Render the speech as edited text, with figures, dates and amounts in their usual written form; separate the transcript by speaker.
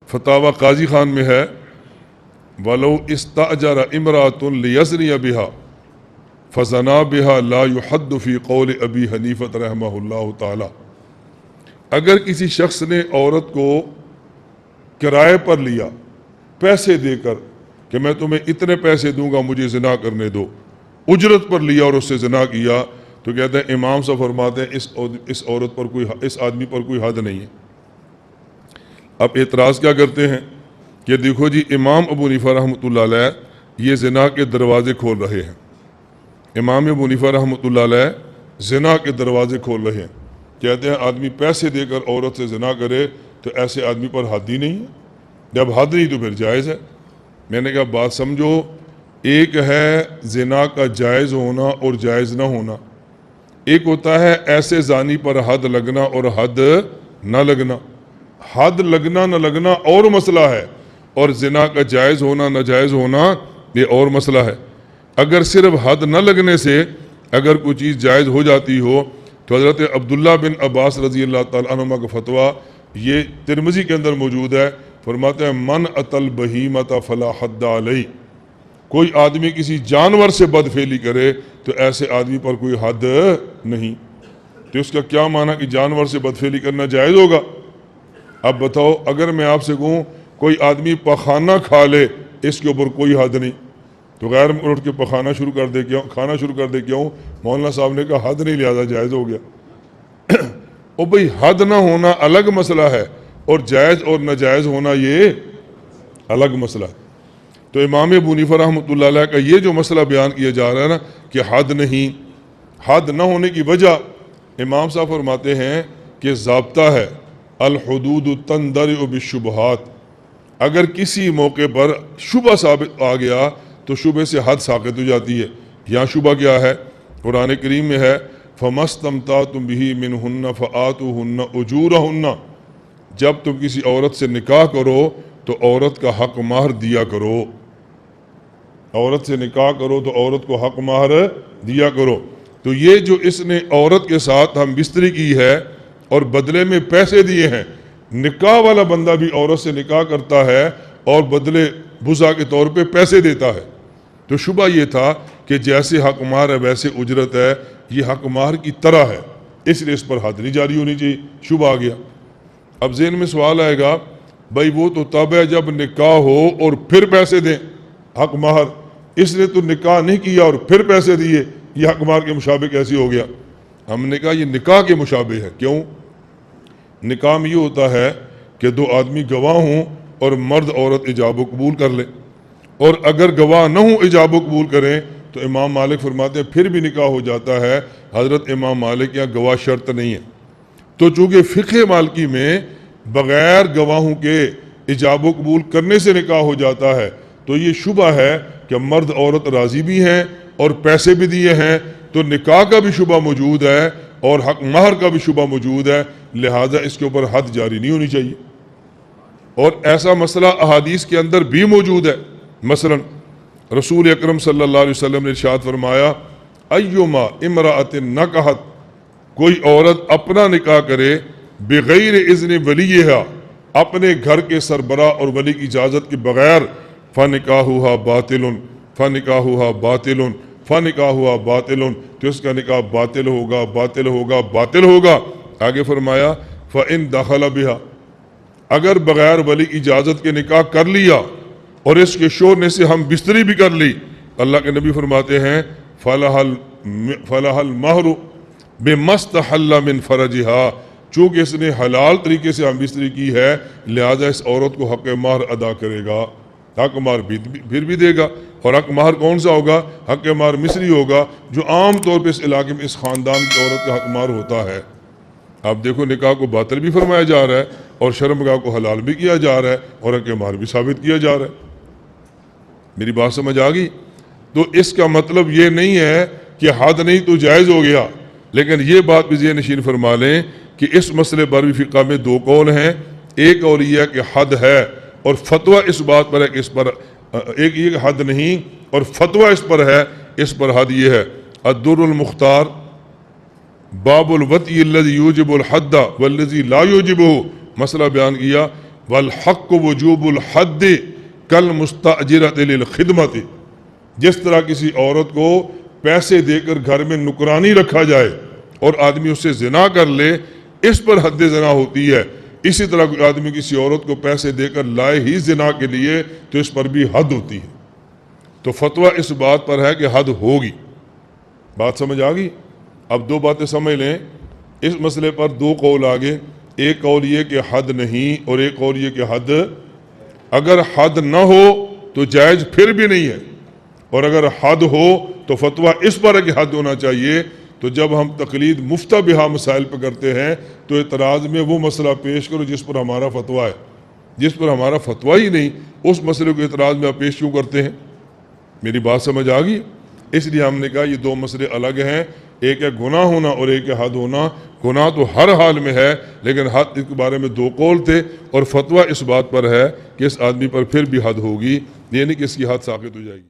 Speaker 1: فتاوی قاضی خان میں ہے وَلَوْ اسْتَأْجَرَ امْرَأَةٌ لِيَزْنِيَ بِهَا فَزَنَا بِهَا لَا يُحَدُّ فِي قَوْلِ أَبِي حنیفۃ رحمہ اللہ تعالی، اگر کسی شخص نے عورت کو کرائے پر لیا پیسے دے کر کہ میں تمہیں اتنے پیسے دوں گا مجھے زنا کرنے دو، اجرت پر لیا اور اس سے زنا کیا، تو کہتے ہیں امام صاحب فرماتے ہیں اس عورت پر اس آدمی پر کوئی حد نہیں ہے۔ اب اعتراض کیا کرتے ہیں کہ دیکھو جی امام ابو حنیفہ رحمۃ اللہ علیہ یہ زنا کے دروازے کھول رہے ہیں، امام ابو حنیفہ رحمۃ اللہ علیہ زنا کے دروازے کھول رہے ہیں، کہتے ہیں آدمی پیسے دے کر عورت سے زنا کرے تو ایسے آدمی پر حد ہی نہیں ہے، جب حد نہیں تو پھر جائز ہے۔ میں نے کہا بات سمجھو، ایک ہے زنا کا جائز ہونا اور جائز نہ ہونا، ایک ہوتا ہے ایسے زانی پر حد لگنا اور حد نہ لگنا۔ حد لگنا نہ لگنا اور مسئلہ ہے، اور زنا کا جائز ہونا ناجائز ہونا یہ اور مسئلہ ہے۔ اگر صرف حد نہ لگنے سے اگر کوئی چیز جائز ہو جاتی ہو تو حضرت عبداللہ بن عباس رضی اللہ تعالیٰ عنہما کا فتویٰ یہ ترمذی کے اندر موجود ہے، فرماتے ہیں من اتی البہیمۃ فلا حد علیہ، کوئی آدمی کسی جانور سے بدفعلی کرے تو ایسے آدمی پر کوئی حد نہیں۔ تو اس کا کیا معنی کہ جانور سے بدفعلی کرنا جائز ہوگا؟ اب بتاؤ اگر میں آپ سے کہوں کوئی آدمی پخانہ کھا لے اس کے اوپر کوئی حد نہیں، تو غیر اٹھ کے پخانہ شروع کر دے کھانا شروع کر دے کیوں؟ مولانا صاحب نے کہا حد نہیں لہذا جائز ہو گیا۔ او بھئی حد نہ ہونا الگ مسئلہ ہے اور جائز اور ناجائز ہونا یہ الگ مسئلہ ہے۔ تو امام ابو حنیفہ رحمۃ اللہ علیہ کا یہ جو مسئلہ بیان کیا جا رہا ہے نا کہ حد نہیں، حد نہ ہونے کی وجہ امام صاحب فرماتے ہیں کہ ضابطہ ہے الحدود تندرع بالشبہات، اگر کسی موقع پر شبہ ثابت آ گیا تو شبہ سے حد ساقط ہو جاتی ہے۔ یہاں شبہ کیا ہے؟ قرآن کریم میں ہے فَمَسْتَمْتَعْتُمْ بِهِ مِنْهُنَّ فَآتُوهُنَّ أُجُورَهُنَّ، جب تم کسی عورت سے نکاح کرو تو عورت کا حق مہر دیا کرو، عورت سے نکاح کرو تو عورت کو حق مہر دیا کرو۔ تو یہ جو اس نے عورت کے ساتھ ہم بستری کی ہے اور بدلے میں پیسے دیے ہیں، نکاح والا بندہ بھی عورت سے نکاح کرتا ہے اور بدلے بزا کے طور پہ پیسے دیتا ہے۔ تو شبہ یہ تھا کہ جیسے حق مہر ہے ویسے اجرت ہے، یہ حق مہر کی طرح ہے، اس لیے اس پر حد نہیں جاری ہونی چاہیے۔ شبہ آ گیا۔ اب ذہن میں سوال آئے گا بھائی وہ تو تب ہے جب نکاح ہو اور پھر پیسے دیں حق مہر، اس نے تو نکاح نہیں کیا اور پھر پیسے دیے، یہ حق مہر کے مشابہ کیسے ہو گیا؟ ہم نے کہا یہ نکاح کے مشابہ ہے۔ کیوں؟ نکاح میں یہ ہوتا ہے کہ دو آدمی گواہ ہوں اور مرد عورت ایجاب و قبول کر لیں، اور اگر گواہ نہ ہوں ایجاب و قبول کریں تو امام مالک فرماتے ہیں پھر بھی نکاح ہو جاتا ہے۔ حضرت امام مالک یہاں گواہ شرط نہیں ہے۔ تو چونکہ فقہ مالکی میں بغیر گواہوں کے ایجاب و قبول کرنے سے نکاح ہو جاتا ہے، تو یہ شبہ ہے کہ مرد عورت راضی بھی ہیں اور پیسے بھی دیے ہیں، تو نکاح کا بھی شبہ موجود ہے اور حق مہر کا بھی شبہ موجود ہے، لہذا اس کے اوپر حد جاری نہیں ہونی چاہیے۔ اور ایسا مسئلہ احادیث کے اندر بھی موجود ہے۔ مثلا رسول اکرم صلی اللہ علیہ وسلم نے ارشاد فرمایا ایما امرأۃ نکحت، کوئی عورت اپنا نکاح کرے بغیر اذن ولیہا، اپنے گھر کے سربراہ اور ولی کی اجازت کے بغیر، فنکاحھا باطل فنکاحھا باطل فنکاحھا باطل، تو اس کا نکاح باطل ہوگا باطل ہوگا باطل ہوگا۔ آگے فرمایا فإن دخل بها، اگر بغیر ولی کی اجازت کے نکاح کر لیا اور اس کے شوہر سے ہم بستری بھی کر لی، اللہ کے نبی فرماتے ہیں فلہ المہر بما استحل من فرجہا، چونکہ اس نے حلال طریقے سے ہم بستری کی ہے لہذا اس عورت کو حق مہر ادا کرے گا، حق مہر پھر بھی دے گا۔ اور حق مہر کون سا ہوگا؟ حق مہر مصری ہوگا، جو عام طور پہ اس علاقے میں اس خاندان کی عورت کا حق مہر ہوتا ہے۔ آپ دیکھو نکاح کو باطل بھی فرمایا جا رہا ہے اور شرمگاہ کو حلال بھی کیا جا رہا ہے اور حق مہر بھی ثابت کیا جا رہا ہے۔ میری بات سمجھ آ گئی؟ تو اس کا مطلب یہ نہیں ہے کہ حد نہیں تو جائز ہو گیا، لیکن یہ بات بھی ذہن نشین فرما لیں کہ اس مسئلے پر بھی فقہ میں دو قول ہیں۔ ایک اور یہ ہے کہ حد ہے اور فتویٰ اس بات پر ہے کہ اس پر ایک یہ حد نہیں اور فتویٰ اس پر ہے، اس پر حد یہ ہے۔ الدر المختار باب الوطی الذی یوجب الحد والذی لا یوجبہ، مسئلہ بیان کیا والحق وجوب الحد کالمستأجرۃ للخدمت، جس طرح کسی عورت کو پیسے دے کر گھر میں نکرانی رکھا جائے اور آدمی اس سے زنا کر لے، اس پر حد زنا ہوتی ہے، اسی طرح کوئی آدمی کسی عورت کو پیسے دے کر لائے ہی زنا کے لیے تو اس پر بھی حد ہوتی ہے۔ تو فتویٰ اس بات پر ہے کہ حد ہوگی۔ بات سمجھ آ گئی؟ اب دو باتیں سمجھ لیں، اس مسئلے پر دو قول آگے، ایک قول یہ کہ حد نہیں، اور ایک قول یہ کہ حد، اگر حد نہ ہو تو جائز پھر بھی نہیں ہے، اور اگر حد ہو تو فتویٰ اس پر ہے کہ حد ہونا چاہیے۔ تو جب ہم تقلید مفتہ بہا مسائل پہ کرتے ہیں تو اعتراض میں وہ مسئلہ پیش کرو جس پر ہمارا فتویٰ ہے، جس پر ہمارا فتویٰ ہی نہیں اس مسئلے کو اعتراض میں آپ پیش کیوں کرتے ہیں؟ میری بات سمجھ آ گئی؟ اس لیے ہم نے کہا یہ دو مسئلے الگ ہیں، ایک ہے گناہ ہونا اور ایک ہے حد ہونا۔ گناہ تو ہر حال میں ہے، لیکن حد کے بارے میں دو قول تھے، اور فتویٰ اس بات پر ہے کہ اس آدمی پر پھر بھی حد ہوگی، یہ نہیں کہ اس کی حد ساقط ہو جائے گی۔